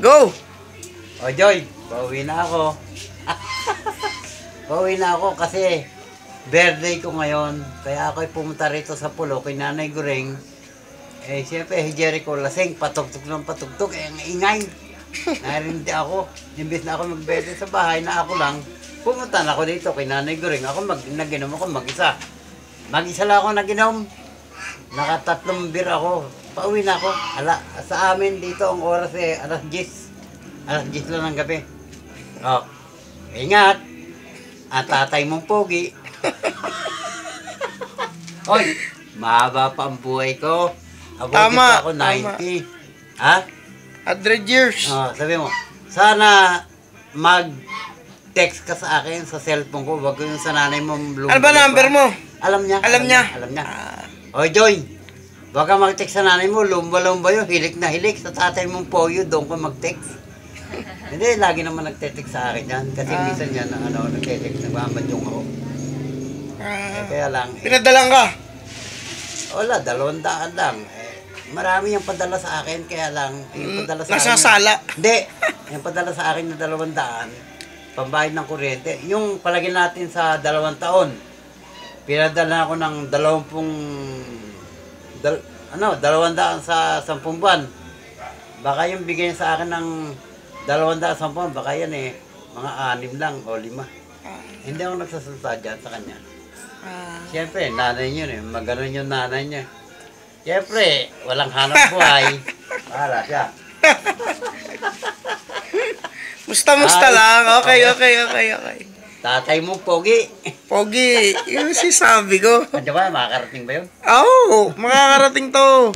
Go! O Joy, pauwi na ako. Pauwi na ako kasi birthday ko ngayon. Kaya ako'y pumunta rito sa pulo kay Nanay Guring. Eh, siyempre, si Jericho lasing, patugtog ng patugtog. Eh, ang ingay. Narindi ako. Imbis na ako mag-birthday sa bahay na ako lang, pumunta na ako dito kay Nanay Guring. Ako naginom ako mag-isa. Mag-isa lang ako naginom. Nakatatlong beer ako. Pauwi na ako. Sa amin dito ang oras eh, alas 10. Alas 10 lang ng gabi. Oh, ingat. Ang tatay mong pogi. Hoy, mahaba pa ang buhay ko. Tama, ako 90. Ha? 100 years. Oh, sabi mo, sana mag-text ka sa akin sa cellphone ko. Wag ko yung sa nanay mo. Ano ba number mo? Alam niya. Alam niya. Alam niya. Hoy, Joy. Wag ka mag-text sa nanay mo. Lumba-lumba yun. Hilik na hilik. Sa tatay mong poyo, doon ka mag-text. Hindi, lagi naman nagte-text sa akin yan. Kasi minsan yan, nagte-text. Nagmamadyong ako. Kaya lang. Pinadalang ka? Wala, 200 lang. Marami yung padala sa akin, kaya lang, yung padala sa Nasasala. Hindi, yung padala sa akin na 200, pambayad ng kuryente. Yung palagay natin sa 2 taon, pinadala ako ng 200 sa 10 buwan. Baka yung bigay sa akin ng 200 sa 10 buwan, baka yan mga 6 lang o 5. Hindi ako nagsasalita dyan sa kanya. Siyempre, nanay yun maganon yung nanay niya. Siyempre, walang hanap buhay. Para siya. Musta lang. Okay. Tatay mo, pogi. Pogi. Yun si sabi ko. Ano ba, makakarating ba yun? Oo, makakarating to.